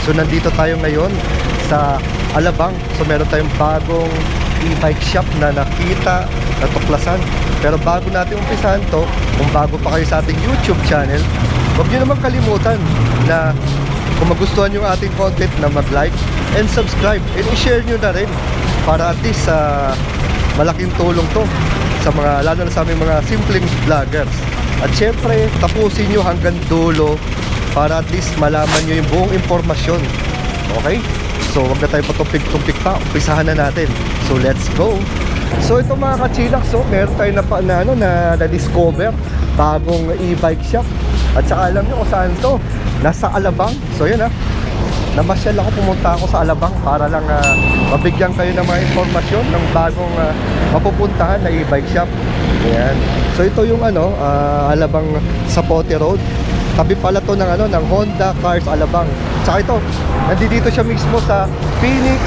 So nandito tayo ngayon sa Alabang. So meron tayong bagong e-bike shop na nakita, natuklasan. Pero bago natin umpisahan to, kung bago pa kayo sa ating YouTube channel, huwag nyo naman kalimutan na kung magustuhan yung ating content na mag-like and subscribe and i-share nyo na rin para at least malaking tulong to sa mga, lalo na sa aming mga simpleng vloggers. At syempre, tapusin nyo hanggang dulo para at least malaman nyo yung buong impormasyon. Okay? So, wag na tayo patumpik-tumpik pa. Umpisahan na natin. So, let's go! So, ito mga kachilak, so, meron tayo na-discover bagong e-bike shop. At saka alam nyo kung saan to. Nasa Alabang. So, yun namasyal ako, pumunta ako sa Alabang para lang mabigyan kayo ng mga informasyon ng bagong mapupuntahan na e-bike shop. Ayan. So ito yung Alabang Sapote Road. Tabi pala to ng Honda Cars Alabang. Tsaka ito, nandito siya mismo sa Phoenix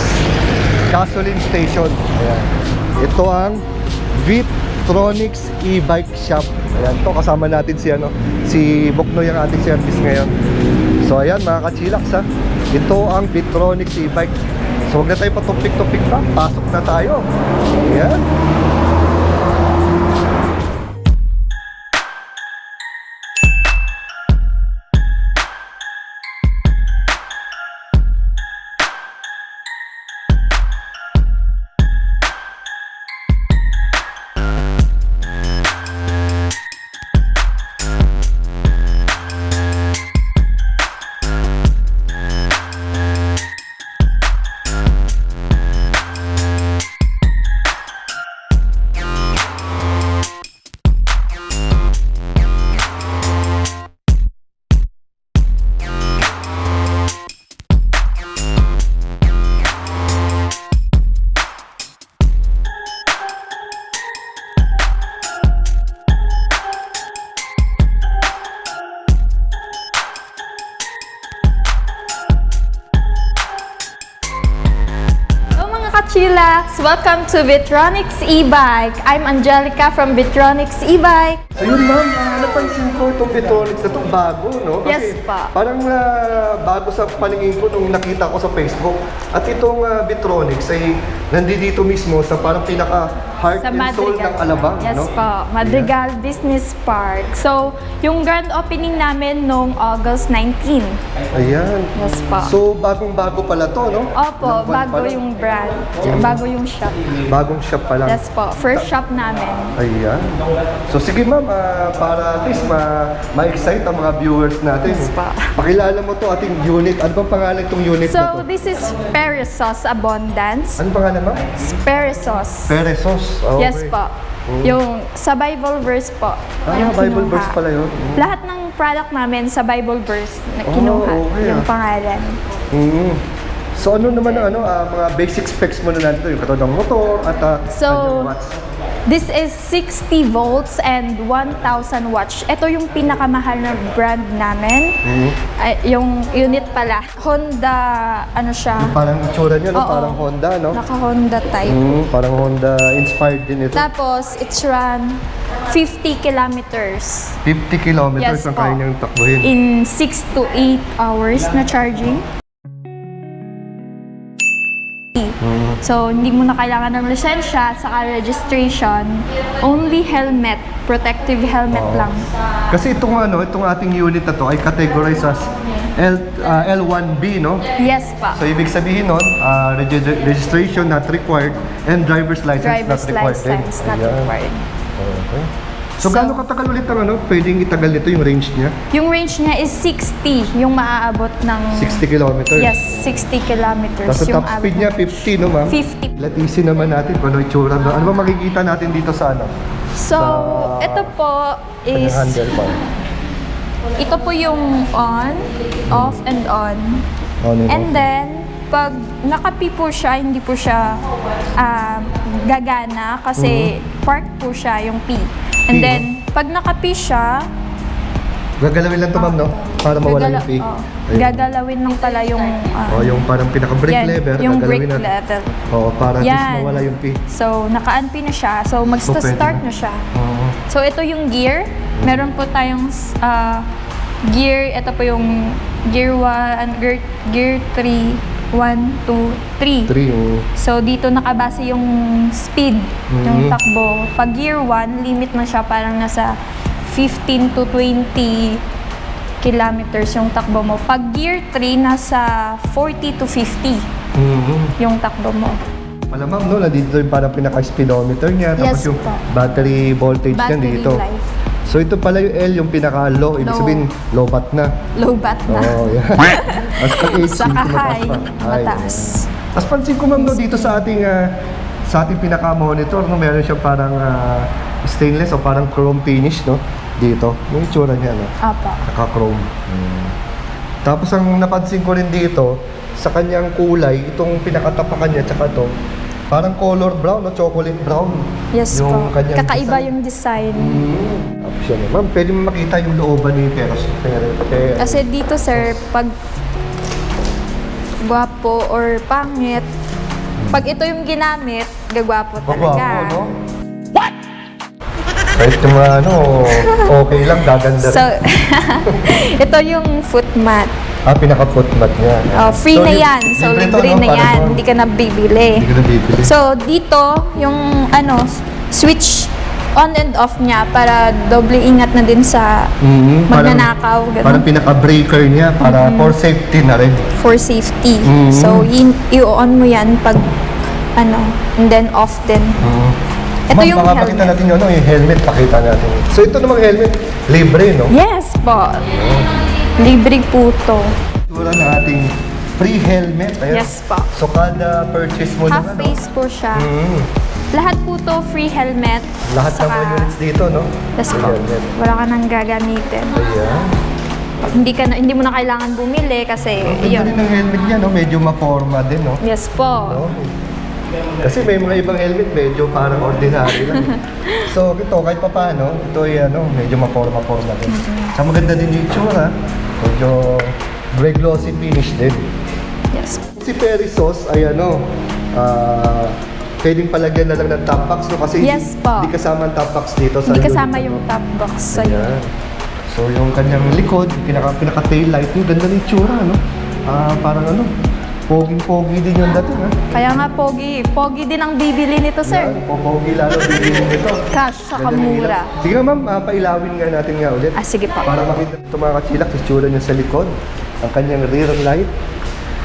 Gasoline Station. Ayan. Ito ang Vitronics e-bike shop. Ayan, to kasama natin si Boknoy ang ating service ngayon. So ayan mga kachilaks ito ang Vitronics e-bike. So huwag na tayo patumpik-tumpik pa. Pasok na tayo. Ayan. Chillax! Welcome to Vitronics e-bike. I'm Angelica from Vitronics e-bike. So yun ma'am, napansin ko itong Vitronics na itong bago, no? Kasi Yes pa. parang bago sa paningin ko nung nakita ko sa Facebook. At itong Vitronics ay nandito mismo sa parang pinaka-heart Sa and soul ng Alabang, Yes no? po, Madrigal Business Park. So, yung grand opening namin noong August 19. Ayan. Yes po. So bagong-bago pala to, no? Opo, Ilang buwan bago pa lang? yung brand. Bago yung shop. Bagong shop pa lang. Yes po, first shop namin. Ayan. So sige ma'am, para at least ma-excite ang mga viewers natin. Yes pa. Pakilala mo to ating unit. Ano bang pangalan itong unit na So, to? this is Peresos Abundance. Ano pangalan ma'am? Peresos. Peresos. Okay. Yes po. Yung sa Bible verse po. yung Bible kinuha. verse pala yun. Lahat ng product namin sa Bible verse na kinuha. Okay, Yung pangalan. So ano naman ang mga basic specs mo na nandito? Yung katulad ng motor at So, watts? This is 60 volts and 1,000 watts. Ito yung pinakamahal na brand namin. Ay, yung unit pala. Honda, ano siya? Parang itsura niya, no? Oo. Parang Honda, no? Naka-Honda type. Parang Honda inspired din ito. Tapos, it's run 50 kilometers 50 kilometers Yes ang po. kaya niyang takbuhin. in 6 to 8 hours na charging. So, hindi mo na kailangan ng lisensya, saka registration. Only helmet, protective helmet lang. Kasi itong ating unit na to ay categorized as L1B, no? Yes pa. So ibig sabihin nun, registration not required and driver's license Driver's not required. license not Ayan. required. Okay. So, So, gaano katagal ulit ang pwedeng itagal nito yung range niya? Yung range niya is 60, yung maaabot ng... 60 kilometers. Yes, 60 kilometers. Tapos yung top speed abot niya ng- 50, no ma'am? 50. Latisi naman natin kung ano itsura doon. Ano ba makikita natin dito sa So, ito po is... handlebar? Ito po yung on, off, and on. And then, pag nakapi po siya, hindi po siya gagana kasi park po siya yung P. And then, pag nakapi siya, Gagalawin lang to ma'am, no? Para mawala yung peak. Ayun. gagalawin lang pala yung... Yung parang pinaka-brake yan, lever. yung brake gagalawin natin. lever. Para at least Yan. mawala yung peak. So, naka-unpin na siya. So, mag-start na siya. So, ito yung gear. Meron po tayong gear. Ito po yung gear 1, gear 3, 1, 2, 3. 3 yung... So, dito nakabase yung speed, yung takbo. Pag gear 1, limit na siya parang nasa 15 to 20 kilometers yung takbo mo. Pag gear 3, nasa 40 to 50 yung takbo mo. Malamang, no? Nandito yung parang pinaka-speedometer niya. Tapos Yes yung po. battery voltage niya Battery dito. life. So, ito pala yung L, yung pinaka-low. Ibig Low. sabihin, low bat na. Low bat na. Oo, yan. As pag H, Saka dito high, pa. mataas. Tapos pansin ko, ma'am, no, dito sa ating pinaka-monitor, no, meron siyang parang stainless o parang chrome finish, no? Dito. Yung itsura niya, no? Apa. Naka-chrome. Tapos ang napansin ko rin dito, sa kanyang kulay, itong pinakatapakan niya, tsaka to, parang color brown, no? Chocolate brown. Yes Yung po. kanyang Kakaiba design. yung design. Tapos yan, eh. Ma'am, pwede mo makita yung looban ni Teros. Kasi dito, sir, pag gwapo or pangit, pag ito yung ginamit, gagwapo talaga. no? What? Kahit yung mga okay lang, gaganda So, rin. ito yung foot mat. Pinaka-foot mat niya. Free na yan. So, libre na yan. Hindi ka na bibili. Hindi ka na bibili. So, dito, yung switch on and off niya para doble ingat na din sa magnanakaw. Ganun. Parang pinaka-breaker niya para for safety na rin. For safety. So, i-on mo yan pag and then off din. Ito yung pakita natin yung helmet, pakita natin. So, ito namang helmet, libre, no? Yes po. Libre po to. Tura ng ating free helmet. Ayan. Yes po. So, kada purchase mo Half naman, face po siya. Lahat po to free helmet. lahat ng mga units dito, no? Yes Free po. helmet. Wala ka nang gagamitin. Ayan. Hindi mo na kailangan bumili kasi Ganda yun. rin ng helmet niya, no? Medyo ma-forma din, no? Yes po. No? Kasi may mga ibang helmet medyo parang ordinary lang. So ito kahit pa paano, ito ay medyo maporma-forma din. Sa maganda din yung itsura, medyo gray glossy finish din. Yes. Si Perizos ay pwedeng palagyan na lang ng top box, no? Kasi Yes po. hindi kasama ang top box dito sa Hindi unit, kasama no? yung top box sa'yo. Ayan. So yung kanyang likod, pinaka-tail light, yung ganda ng itsura, no? Parang poging-pogi din yung dating, ha? Kaya nga pogi. Pogi din ang bibili nito, sir. Yan, pogi lalo bibili nito. Cash sa Ganda ng kamura. ilaw. Sige ma'am, pailawin nga natin nga ulit. Sige po. Para makita ito mga kachilak, itsura niya sa likod. Ang kanyang rear light.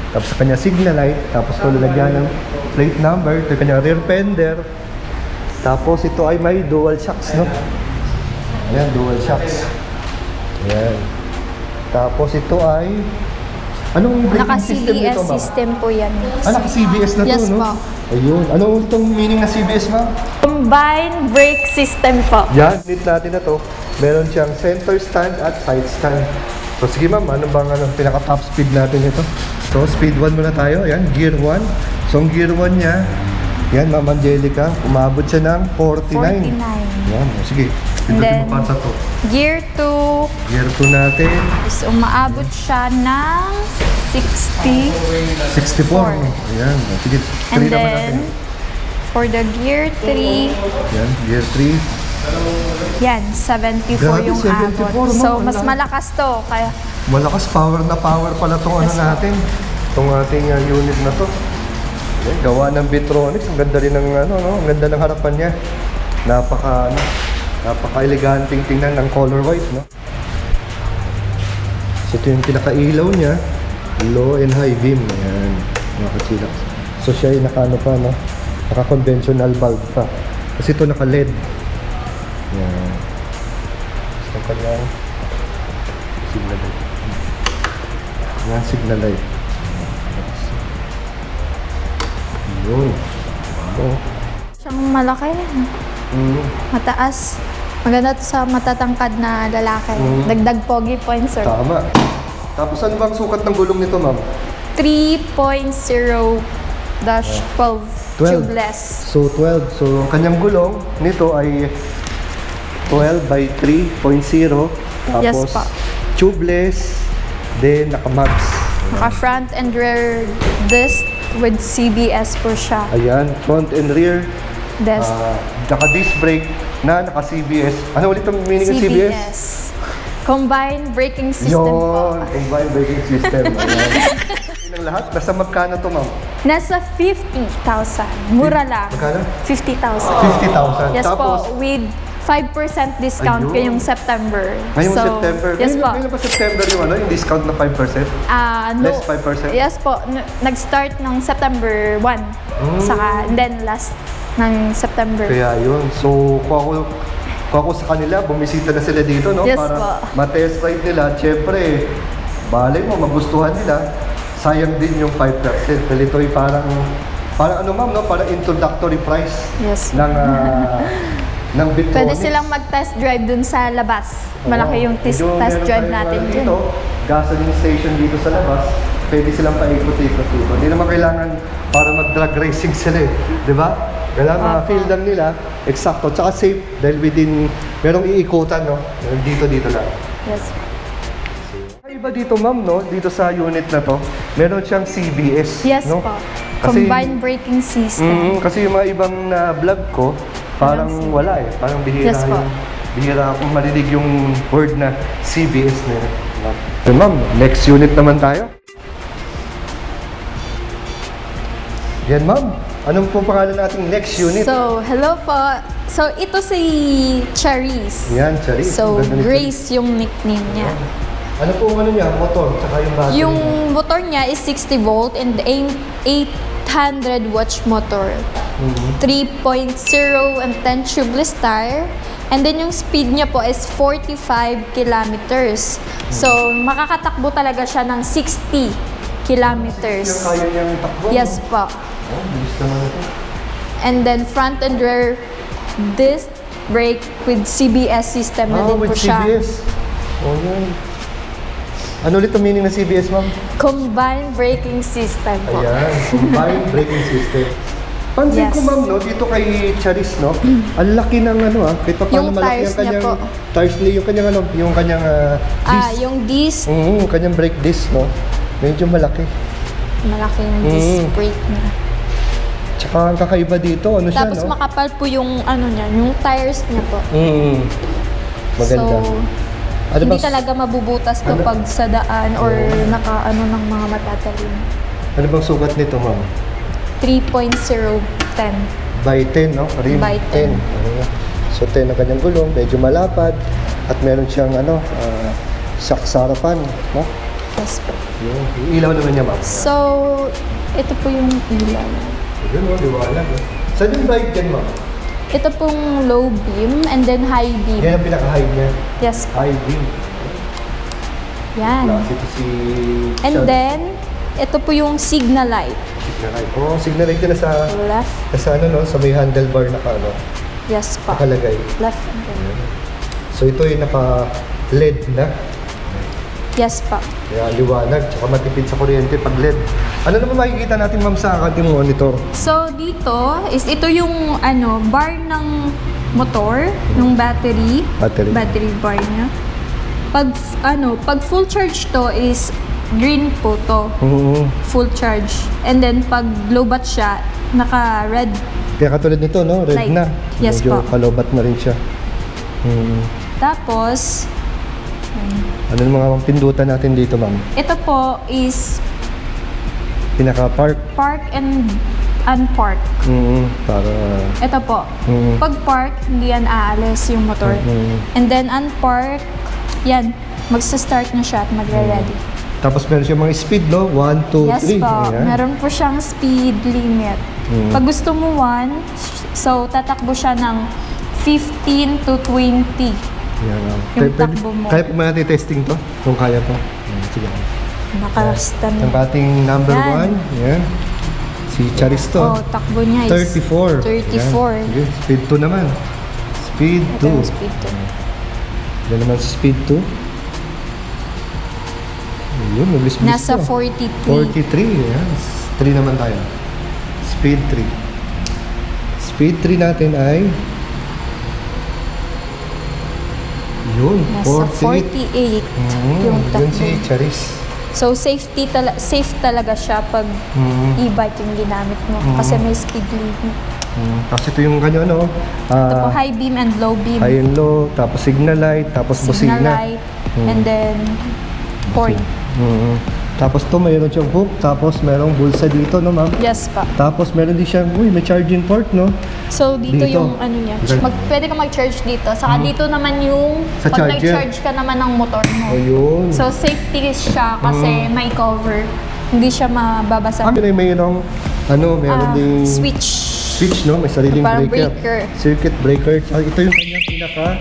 Tapos sa kanyang signal light. Tapos ito lalagyan ng plate number. Ito yung kanyang rear fender. Tapos ito ay may dual shocks, no? Ayan, dual shocks. Ayan. Tapos ito ay... Anong braking system nito, Naka-CBS ma'am? system po yan. Naka-CBS na to, Yes no? po. Ayun. Ano itong meaning na CBS, ma'am? Combined brake system po. Yan, unit natin na to. Meron siyang center stand at side stand. So sige ma'am, ano bang pinaka-top speed natin ito? So speed 1 muna tayo. Yan, gear 1. So ang gear 1 niya, yan ma'am Angelica, umabot siya ng 49. 49. Yan, sige. And Pindutin then, mo pa sa to. Gear 2 Gear 2 natin, is umaabot siya ng 60. 64. Ayan, sige. 3 And naman then, natin. for the gear 3, Yan, gear 3. yan, 74 Grabe, yung 74, abot. ma'am. So, Ang mas laki. malakas to. Kaya, Malakas, power na power pala itong Yes, natin. Itong ating unit na to. Ayan, gawa ng Bitronics. Ang ganda rin ng ang ganda ng harapan niya. Napaka-eleganting tingnan ng color white, no? So ito yung pinaka-ilaw niya. Low and high beam. Ayan, mga kachilak. So siya ay naka-conventional bulb pa. Kasi ito naka-LED. Ayan. So ang kanyang signal light. Ayan, signal light. Yun. siyang malaki. Mataas. Maganda to sa matatangkad na lalaki. Dagdag pogi points, sir. Tama. Tapos ano bang sukat ng gulong nito, ma'am? 3.0-12 tubeless. So 12. So ang kanyang gulong nito ay 12 by 3.0. Tapos Yes, pa. tubeless, then naka-mags. Naka front and rear disc with CBS po siya. Ayan, front and rear. Disc. Naka-disc brake na naka-CBS. Ano ulit ang meaning ng CBS? Combined braking system po. Yun, combined braking system. Ayan. Yun ang lahat. Nasa magkano to, ma'am? Nasa 50,000. Mura lang. Magkano? 50,000. 50,000. Yes Tapos, po, with 5% discount Ayun. ngayong September. ngayong So, September. Yes po. Ngayon ba September yung discount na 5%? No, Less 5%? Yes po. Nag-start ng September 1. Saka, and then last ng September. Kaya yun. So, kung ako sa kanila, bumisita na sila dito, no? Yes Para po. ma-test ride nila. Siyempre, balay mo, magustuhan nila. Sayang din yung 5%. Dahil ito ay parang ano ma'am, no? Parang introductory price Yes. ng Victoris. Pwede silang mag-test drive dun sa labas. Malaki yung test Medyo meron drive tayong natin dito, dun. gasoline station dito sa labas. Pwede silang paikot-ikot dito. Hindi naman kailangan para mag-drag racing sila eh. Di ba? Kailangan feel lang nila, eksakto. Tsaka safe dahil merong iikutan, no? Dito lang. Yes. Iba dito ma'am, no? Dito sa unit na to, meron siyang CBS. Yes no? po. Kasi- Combined braking system. Kasi yung mga ibang na vlog ko, parang wala eh. Parang bihira Yes po. bihira akong marinig yung word na CBS na yun. So, ma'am, next unit naman tayo. Yan ma'am, anong po pangalan nating next unit? So, hello po. So, ito si Charis. Yan, Charis. So, Ang ganda ni Grace yung nickname niya. Ano po ang ano niya? Motor, tsaka yung battery. Yung motor niya is 60 volt and 800 watts motor. 3.0 and 10 tubeless tire. And then yung speed niya po is 45 kilometers. So, makakatakbo talaga siya ng 60 kilometers. Yung kaya niyang takbo. Yes po. Oh, bilis naman ito. And then front and rear disc brake with CBS system na din po with siya. CBS. Oh, yan. Ano ulit ang meaning ng CBS, ma'am? Combined braking system po. Ayan, combined braking system. Pansin Yes. ko ma'am, no, dito kay Charis, no, ang laki ng kahit pa paano Yung malaki tires ang kanyang niya po. tires niya, yung kanyang disc. Yung disc, Yung kanyang brake disc, no, medyo malaki. malaki yung disc brake niya. Tsaka ang kakaiba dito, ano siya, Tapos no? makapal po yung niya, yung tires niya po. Maganda. So, Ano hindi bang- talaga mabubutas to Ano? pag sa daan or ng mga matatalin. Ano bang sukat nito, ma'am? 3.010. By 10, no? Rim By 10. Ano, so 10 ang kanyang gulong, medyo malapad at meron siyang shock sa harapan, no? Yes po. Yung ilaw naman niya, ma'am. So, ito po yung ilaw. Yun, no? Liwanag, no? Saan yung bright dyan, ma'am? Ito pong low beam and then high beam. Yan ang pinaka-high niya. Yes po. High beam. Yan. Klase ito si... And then, ito po yung signal light. Signal light. Oh, signal light na Left. sa sa may handlebar na Yes po. nakalagay. Left and then. So ito yung naka-LED na. Yes po. Kaya liwanag, tsaka matipid sa kuryente pag LED. Ano naman makikita natin, ma'am, sa ating monitor? So, dito is ito yung bar ng motor, yung battery. Battery. Bar niya. Pag full charge to is green po to. Full charge. And then pag low bat siya, naka-red. Kaya katulad nito, no? Red Light. na. Yes Medyo po. kalobat na rin siya. Tapos, Ano yung mga pindutan natin dito, ma'am? ito po is Pinaka-park. park and unpark. Para... Ito po. Pag park, hindi yan aalis yung motor. And then unpark, yan, magsa-start na siya at magre-ready. Tapos meron siya mga speed, no? 1, 2, 3. Yes po, meron po siyang speed limit. Pag gusto mo 1, so tatakbo siya ng 15 to 20. Yung takbo mo. Kaya po ba natin testing to? Kung kaya po. Sige. Naka-stand. Ang ating number Yan. 1. Yan. Si Charis to. Oh, takbo niya is 34. 34. Yan. Sige, speed 2 naman. Speed Ito yung 2. speed 2. Yan naman sa speed 2. Yun, mabilis-bilis Nasa to. 43. 43. Yan. 3 naman tayo. Speed 3. Speed 3 natin ay yun, Nasa 48. 48 yung Yun takbo. si Charis. So, safe talaga siya pag e-bike yung ginamit mo. Kasi may speed limit. Tapos ito yung kanya Ito po, high beam and low beam. high and low, tapos signal light, tapos Signal busina. light. And then, horn. Tapos to mayroon siyang hook, tapos merong bulsa dito, no ma'am? Yes pa. Tapos meron din siyang, may charging port, no? So, dito Dito. yung ano niya. Pwede ka mag-charge dito. Saka dito naman yung Sa pag charger. nag-charge ka naman ng motor mo. Ayun. So, safety siya kasi may cover. Hindi siya mababasa. Mayroong, meron ding switch, no? May sariling Parang breaker. breaker. Circuit breaker. Ito yung kanyang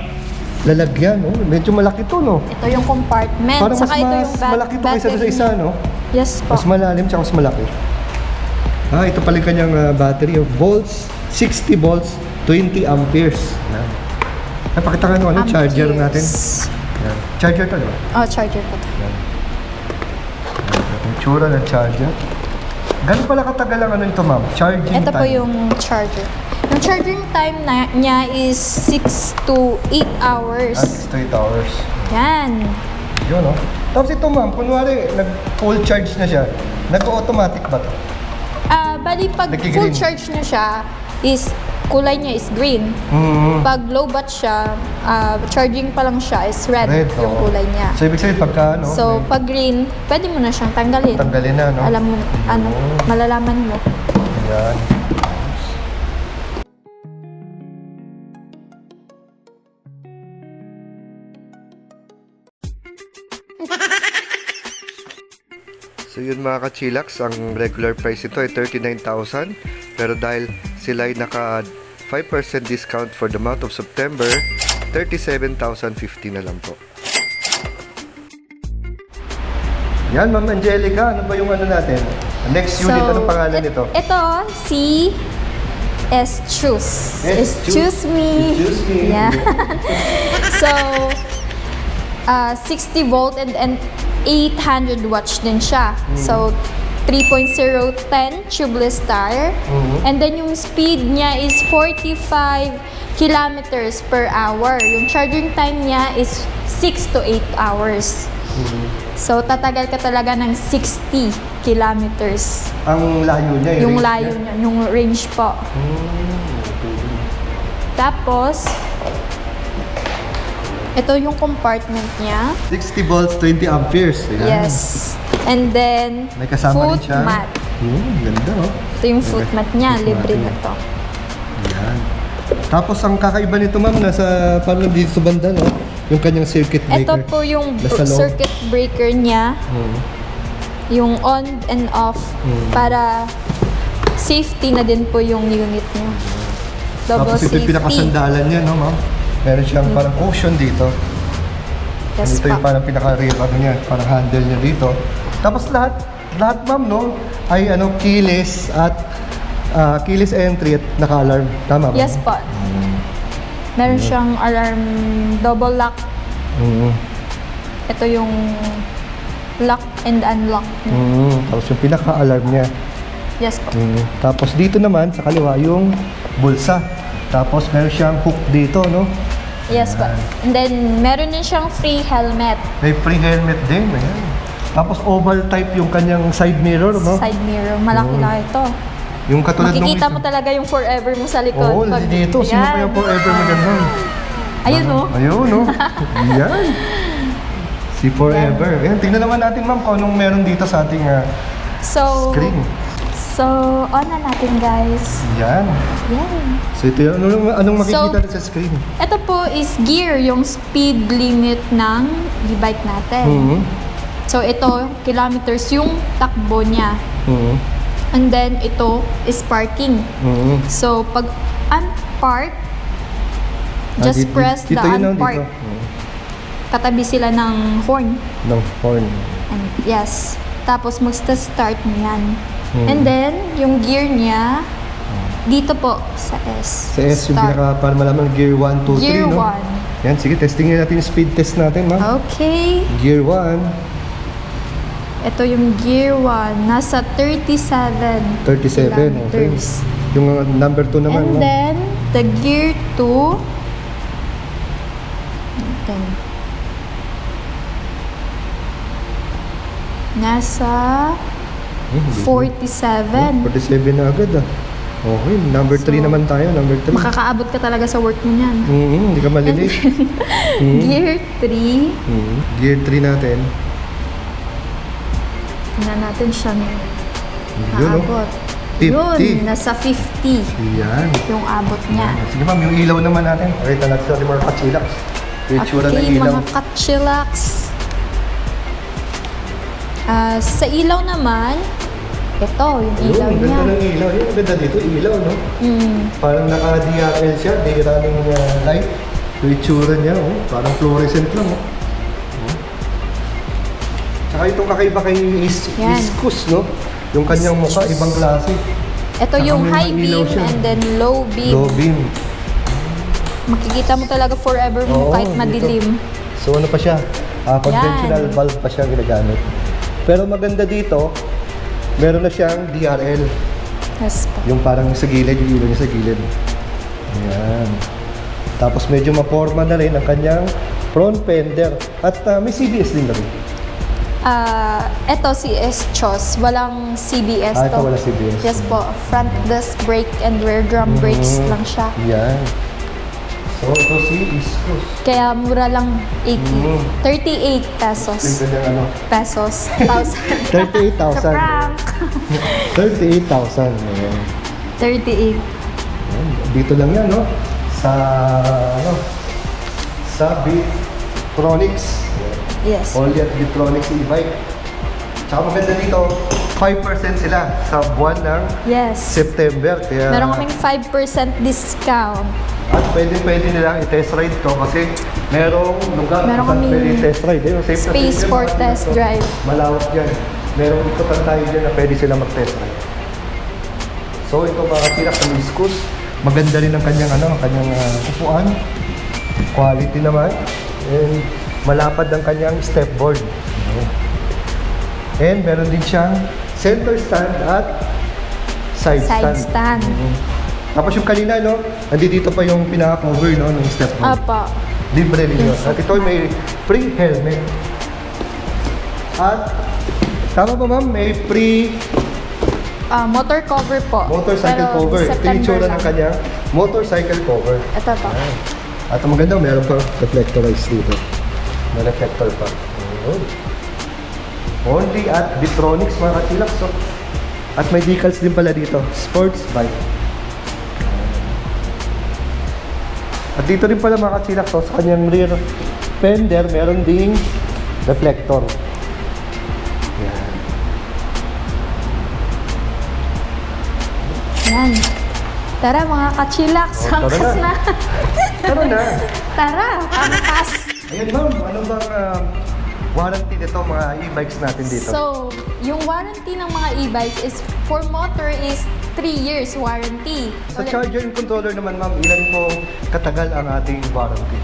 lalagyan, no? Medyo malaki to, no? Ito yung compartment. Parang Saka ito yung malaki to kaysa sa isa, no? Yes po. Mas malalim tsaka mas malaki. Ito pala yung kanyang battery of volts, 60 volts, 20 amperes. Yan. Pakita ka ano, charger natin. Yan. Charger to, no? Oh, charger po. Yung tsura ng charger. Gano'n pala katagal ang ito, ma'am? Charging Ito time. po yung charger. Yung charging time niya is 6 to 8 hours. 6 to 8 hours. Yan. Yun, no? Tapos ito, ma'am, kunwari, nag-full charge na siya, nag-automatic ba to? Bali, pag Nagki-green. full charge na siya, kulay niya is green. Pag low bat siya, charging pa lang siya is red, yung oo. kulay niya. So, ibig sabihin, pagka, So, pag green, pwede mo na siyang tanggalin. tanggalin na, no? Alam mo, malalaman mo. Ayan. So yun mga ka-chillax, ang regular price ito ay 39,000. Pero dahil sila ay naka 5% discount for the month of September, 37,050 na lang po. Yan, Ma'am Angelica, ano ba yung ano natin? Next unit, anong pangalan nito? Ito, si S-Choose. S-Choose. Me. S-Choose me. Yeah. So, 60 volt and 800 watts din siya. So, 3.010 tubeless tire. And then yung speed niya is 45 kilometers per hour. Yung charging time niya is 6 to 8 hours. So, tatagal ka talaga ng 60 kilometers. Ang layo niya, Yung layo niya, yung range po. Tapos, ito yung compartment niya. 60 volts, 20 amperes. Ayan. Yes. And then, May kasama foot rin siya. mat. Ganda, oh. Ito yung foot mat niya. Foot Libre mat na to. Ayan. Tapos ang kakaiba nito, ma'am, nasa parang dito sa banda, no? Yung kanyang circuit breaker. Ito po yung Nasa loob. circuit breaker niya. Yung on and off. Para safety na din po yung unit niya. Double Tapos ito yung safety. pinakasandalan niya, no, ma'am? Meron siyang parang cushion dito. Yes, Ito yung pa. parang pinaka-rear, ano niya, parang handle niya dito. Tapos lahat, ma'am, no, ay keyless at keyless entry at naka-alarm. Tama ba? Yes po. Meron siyang alarm, double lock. Ito yung lock and unlock niya. Tapos yung pinaka-alarm niya. Yes po. Tapos dito naman, sa kaliwa, yung bulsa. Tapos meron siyang hook dito, no? Yes po. And then, meron din siyang free helmet. May free helmet din. Ayan. Tapos oval type yung kanyang side mirror, no? Side mirror. Malaki na ito. Yung katulad Makikita mo talaga yung forever mo sa likod. Oo, dito. Sino Yan. kaya forever mo ganun? Ayun, no? Ayun, no? Yan. Si forever. Ayan, tingnan naman natin, ma'am, kung anong meron dito sa ating So, screen. on na natin, guys. Yan. Yan. So, ito yun. Anong makikita natin sa screen? Ito po is gear, yung speed limit ng e-bike natin. So, ito, kilometers yung takbo niya. And then, ito is parking. So, pag unpark, just press the unpark. Katabi sila ng horn. Ng horn. And yes. Tapos, magsta-start mo yan. And then, yung gear niya, dito po sa S. Sa S, yung pinaka, para malaman, gear 1, 2, 3, Gear no? 1. Yan, sige, testingin natin yung speed test natin, ma'am. Okay. Gear 1, Ito yung gear 1. Nasa 37 37. Okay. kilometers. Yung number 2 naman, And ma'am. then, the gear 2. Then, nasa 47. 47 na agad, ah. Okay, number 3 So, naman tayo, number 3. Makakaabot ka talaga sa work mo niyan. Hindi ka malilate. Gear 3. Gear 3 natin. Tingnan natin siyang Yun, no? naabot. 50. Yun, nasa 50 Yan. yung abot niya. Sige ma'am, yung ilaw naman natin. Pakita natin sa mga kachilax. Yung itsura ng Okay, ilaw. mga kachilax. Sa ilaw naman, ito, yung ilaw Ang niya. ganda ng ilaw. Yung ganda dito, ilaw, no? Mm. Parang naka-DRL siya, day running light. Yung itsura niya, oh, parang fluorescent lang. Oh. Tsaka itong kakaiba kay Yan. Iskus, no? Yung kanyang mukha, ibang klase. Ito Saka yung may high ilaw beam siya. and then low beam. Low beam. Makikita mo talaga forever mo Oo, kahit dito. madilim. So ano pa siya? Conventional Yan. bulb pa siya ginagamit. Pero maganda dito, meron na siyang DRL. Yes po. Yung parang sa gilid, yung ilaw niya sa gilid. Ayan. Tapos medyo maporma na rin ang kanyang front fender. At may CBS din na rin. Ito si S-Chos. Walang CBS to. Ito wala CBS. Yes po. Front disc brake and rear drum brakes lang siya. Yan. So ito si Iskus. Kaya mura lang 80. 38 pesos. Yung kanyang ano, Pesos. 1,000. 38,000. Prank. 38,000. Ayan. 38. Ayan. Dito lang yan, no? Sa, ano, sa Bitronics. Yes. Only at Bitronics e-bike. Tsaka maganda dito, 5% sila sa buwan ng Yes. September. Kaya, Meron kaming 5% discount. at pwede nilang i-test ride to kasi merong lugar Meron kung saan kaming pwede i-test ride. Eh, safe na space safe yan, for mga test dito. drive. Malawak yan. Merong ikutan tayo dyan na pwede sila mag-test ride. So ito mga katilak sa Iskus, maganda rin ang kanyang upuan. Quality naman. And malapad ang kanyang stepboard. And meron din siyang center stand at side Side stand. stand. Tapos yung kanina, no, dito pa yung pinaka-cover, no, ng stepboard. Apa. Libre rin yun. At ito may free helmet. At, tama ba ma'am, may free Motor cover po. motorcycle Pero cover. Ito yung September itsura lang. ng kanyang motorcycle cover. Ito to. At ang maganda, meron pa reflectorized dito. May reflector pa. Ayun. Only at Bitronics mga katilak. So, at may decals din pala dito. Sports bike. At dito rin pala mga katilak. So, sa kanyang rear fender, meron ding reflector. Yan. Yan. Tara mga kachillax. Oh, tara Angkas na. na. Tara na. Tara, angkas. Ayan ma'am, ano bang warranty nito mga e-bikes natin dito? So, yung warranty ng mga e-bikes is, for motor is 3 years warranty. Sa charger and controller naman ma'am, ilan pong katagal ang ating warranty?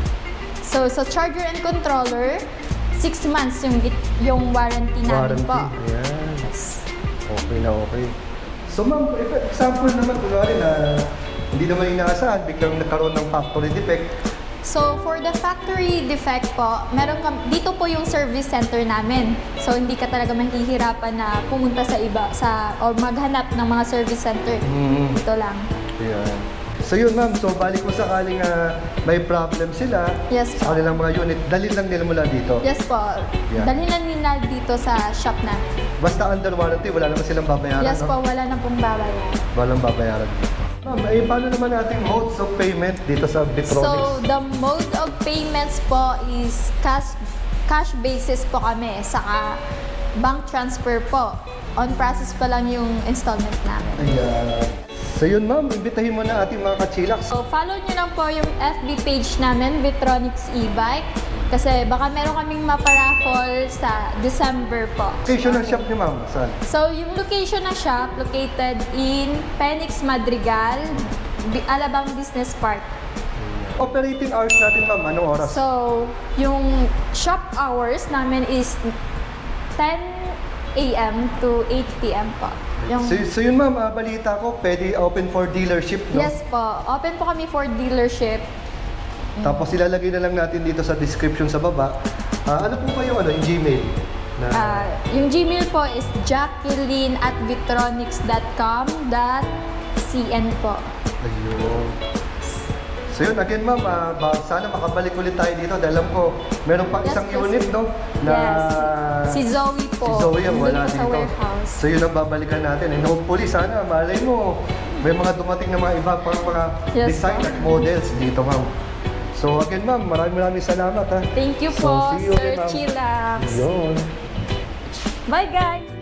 So, sa charger and controller, 6 months yung warranty namin Warranty. po. Ayan. Yes. Okay na okay. So ma'am, if example naman kunwari na hindi naman inaasahan, biglang nagkaroon ng factory defect. So, for the factory defect po, dito po yung service center namin. So, hindi ka talaga mahihirapan na pumunta sa iba, or maghanap ng mga service center. Dito lang. Ayan. So yun ma'am, so balik mo sakaling may problem sila Yes sa po. kanilang mga unit, dalhin lang nila mula dito. Yes po. Yeah. Dalhin lang nila dito sa shop na. Basta under warranty, wala naman silang babayaran, Yes no? po, wala na pong babayaran. Walang babayaran. Ma'am, paano naman ating modes of payment dito sa Bitronics? So, the mode of payments po is cash basis po kami, saka bank transfer po. On process pa lang yung installment namin. Ayan. So yun ma'am, imbitahin mo na ating mga kachilax. So, follow nyo lang po yung FB page namin, Bitronics e-bike. Kasi baka meron kaming maparaffle sa December po. Location ng shop niyo ma'am, saan? So, yung location na shop, located in Penix Madrigal, Alabang Business Park. Operating hours natin ma'am, anong oras? So, yung shop hours namin is 10 a.m. to 8 p.m. po. Yung, So yun ma'am, balita ko, pwede open for dealership, no? yes po, open po kami for dealership. Tapos ilalagay na lang natin dito sa description sa baba. Ano po ba yung Gmail? Yung Gmail po is jacqueline@bitronics.com. CN po. Ayun. So yun, again ma'am, sana makabalik ulit tayo dito dahil alam ko, meron pa Yes, isang po, unit, sir. no? Na Yes. Si Zoe po. Si Zoe ang wala Nandun po sa dito. warehouse. So yun ang babalikan natin. And hopefully, sana, malay mo, may mga dumating na mga iba pang mga Yes, design po. at models dito, ma'am. So again, ma'am, maraming salamat, ha? Thank you So, po, see you Sir again, ma'am. Chillax. Yun. Bye, guys!